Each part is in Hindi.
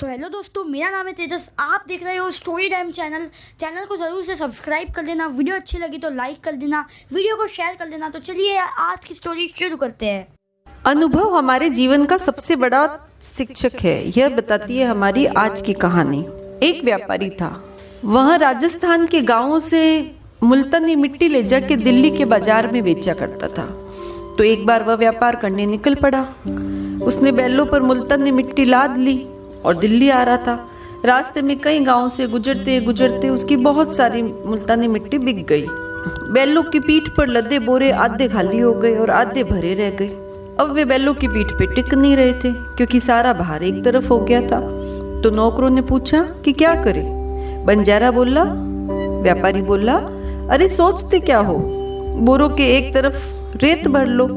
तो हेलो दोस्तों, मेरा नाम है तेजस। आप देख रहे हो स्टोरी टाइम चैनल को ज़रूर से सब्सक्राइब कर देना। वीडियो अच्छी लगी तो लाइक कर देना, वीडियो को शेयर कर देना। तो चलिए आज की स्टोरी शुरू करते हैं। अनुभव हमारे जीवन का सबसे बड़ा शिक्षक है, यह बताती है हमारी आज की कहानी। एक व्यापारी था, वह राजस्थान के गांवों से मुल्तानी मिट्टी ले जाके दिल्ली के बाजार में बेचा करता था। तो एक बार वह व्यापार करने निकल पड़ा। उसने बैलों पर मुल्तानी मिट्टी लाद ली और दिल्ली आ रहा था। रास्ते में कई गांवों से गुजरते गुजरते उसकी बहुत सारी मुल्तानी मिट्टी बिक गई। बैलों की पीठ पर लदे बोरे आधे खाली हो गए और आधे भरे रह गए। अब वे बैलों की पीठ पे टिक नहीं रहे थे क्योंकि सारा भार एक तरफ हो गया था। तो नौकरों ने पूछा कि क्या करे। बंजारा बोला, व्यापारी बोला, अरे सोचते क्या हो, बोरों के एक तरफ रेत भर लो।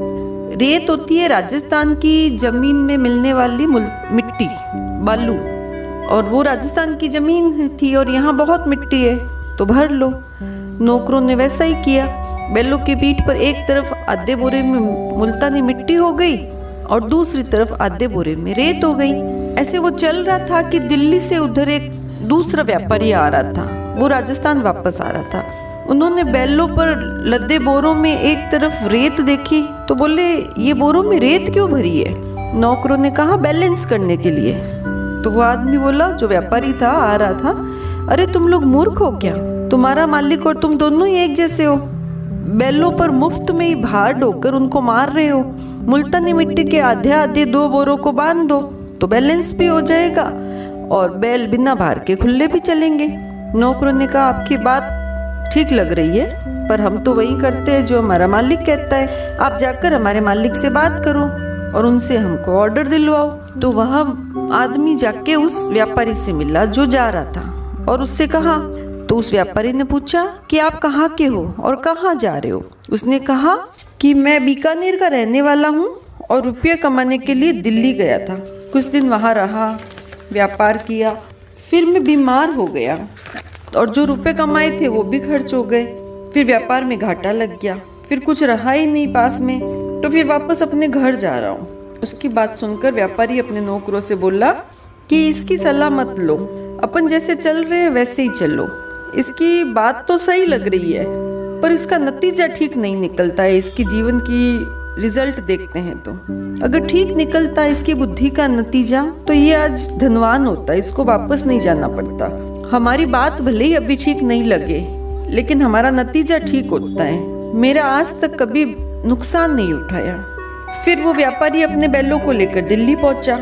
रेत होती है राजस्थान की जमीन में मिलने वाली मिट्टी, बालू, और वो राजस्थान की जमीन थी और यहाँ बहुत मिट्टी है, तो भर लो। नौकरों ने वैसा ही किया। बैलों की पीठ पर एक तरफ आधे बोरे में मुल्तानी मिट्टी हो गई और दूसरी तरफ आधे बोरे में रेत हो गई। ऐसे वो चल रहा था कि दिल्ली से उधर एक दूसरा व्यापारी आ रहा था। वो राजस्थान वापस आ रहा था। उन्होंने बैलों पर लदे बोरों में एक तरफ रेत देखी तो बोले, ये बोरों में रेत क्यों भरी है? नौकरों ने कहा, बैलेंस करने के लिए। तो वो आदमी बोला, जो व्यापारी था, आ रहा था, अरे तुम लोग मूर्ख हो क्या? तुम्हारा मालिक और तुम दोनों ही एक जैसे हो। बैलों पर मुफ्त में ही भार ढोकर उनको मार रहे हो। मुल्तानी मिट्टी के आधे आधे दो बोरों को बांध दो तो बैलेंस भी हो जाएगा और बैल बिना भार के खुले भी चलेंगे। नौकरों ने कहा, आपकी बात ठीक लग रही है, पर हम तो वही करते हैं जो हमारा मालिक कहता है। आप जाकर हमारे मालिक से बात करो और उनसे हमको ऑर्डर दिलवाओ। तो वह आदमी जाके उस व्यापारी से मिला जो जा रहा था और उससे कहा। तो उस व्यापारी ने पूछा कि आप कहाँ के हो और कहाँ जा रहे हो? उसने कहा कि मैं बीकानेर का रहने वाला हूँ और रुपये कमाने के लिए दिल्ली गया था। कुछ दिन वहाँ रहा, व्यापार किया, फिर मैं बीमार हो गया और जो रुपए कमाए थे वो भी खर्च हो गए। फिर व्यापार में घाटा लग गया, फिर कुछ रहा ही नहीं पास में, तो फिर वापस अपने घर जा रहा हूँ। उसकी बात सुनकर व्यापारी अपने नौकरों से बोला कि इसकी सलाह मत लो, अपन जैसे चल रहे हैं वैसे ही चलो। इसकी बात तो सही लग रही है पर इसका नतीजा ठीक नहीं निकलता है। इसकी जीवन की रिजल्ट देखते हैं तो अगर ठीक निकलता है इसकी बुद्धि का नतीजा तो ये आज धनवान होता, इसको वापस नहीं जाना पड़ता। हमारी बात भले ही अभी ठीक नहीं लगे लेकिन हमारा नतीजा ठीक होता है। मेरा आज तक कभी नुकसान नहीं उठाया। फिर वो व्यापारी अपने बैलों को लेकर दिल्ली पहुंचा।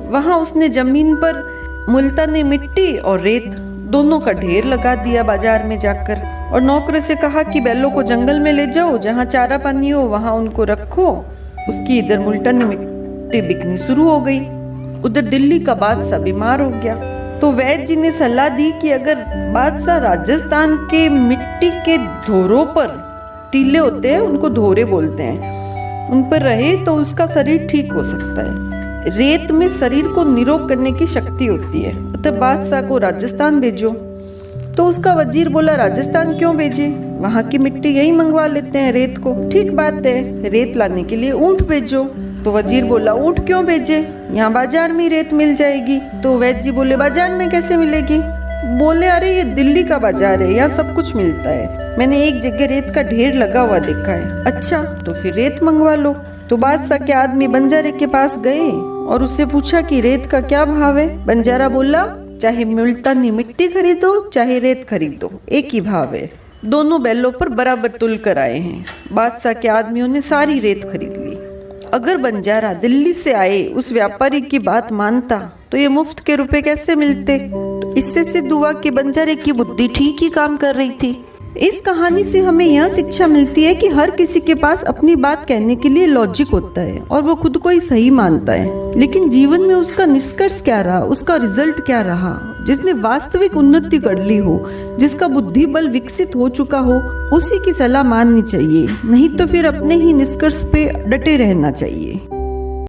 वहां उसने जमीन पर मुल्तानी मिट्टी और रेत दोनों का ढेर लगा दिया बाजार में जाकर, और नौकर से कहा कि बैलों को जंगल में ले जाओ, जहां चारा पानी हो वहां उनको रखो। उसकी इधर मुल्तानी मिट्टी बिकनी शुरू हो गई। उधर दिल्ली का बादशाह बीमार हो गया। तो वैद्य जी ने सलाह दी कि अगर बादशाह राजस्थान के मिट्टी के धोरों पर, टीले होते हैं उनको धोरे बोलते हैं, उन पर रहे तो उसका शरीर ठीक हो सकता है। रेत में शरीर को निरोग करने की शक्ति होती है, अतः बादशाह को राजस्थान भेजो। तो उसका वजीर बोला, राजस्थान क्यों भेजे, वहाँ की मिट्टी यही मंगवा लेते हैं रेत को। ठीक बात है, रेत लाने के लिए ऊंट भेजो। तो वजीर बोला, ऊंट क्यों भेजे, यहाँ बाजार में रेत मिल जाएगी। तो वैद्य जी बोले, बाजार में कैसे मिलेगी? बोले, अरे ये दिल्ली का बाजार है, यहाँ सब कुछ मिलता है, मैंने एक जगह रेत का ढेर लगा हुआ देखा है। अच्छा, तो फिर रेत मंगवा लो। तो बादशाह के आदमी बंजारे के पास गए और उससे पूछा कि रेत का क्या भाव है। बंजारा बोला, चाहे मुल्तानी मिट्टी खरीदो चाहे रेत खरीदो, एक ही भाव है, दोनों बैलों पर बराबर तुल कर आए हैं। बादशाह के आदमियों ने सारी रेत खरीद ली। अगर बंजारा दिल्ली से आए उस व्यापारी की बात मानता तो ये मुफ्त के रुपए कैसे मिलते? तो इससे सिद्ध हुआ कि बंजारे की बुद्धि ठीक ही काम कर रही थी। इस कहानी से हमें यह शिक्षा मिलती है कि हर किसी के पास अपनी बात कहने के लिए लॉजिक होता है और वो खुद को ही सही मानता है, लेकिन जीवन में उसका निष्कर्ष क्या रहा, उसका रिजल्ट क्या रहा, जिसने वास्तविक उन्नति कर ली हो, जिसका बुद्धि बल विकसित हो चुका हो, उसी की सलाह माननी चाहिए, नहीं तो फिर अपने ही निष्कर्ष पे डटे रहना चाहिए।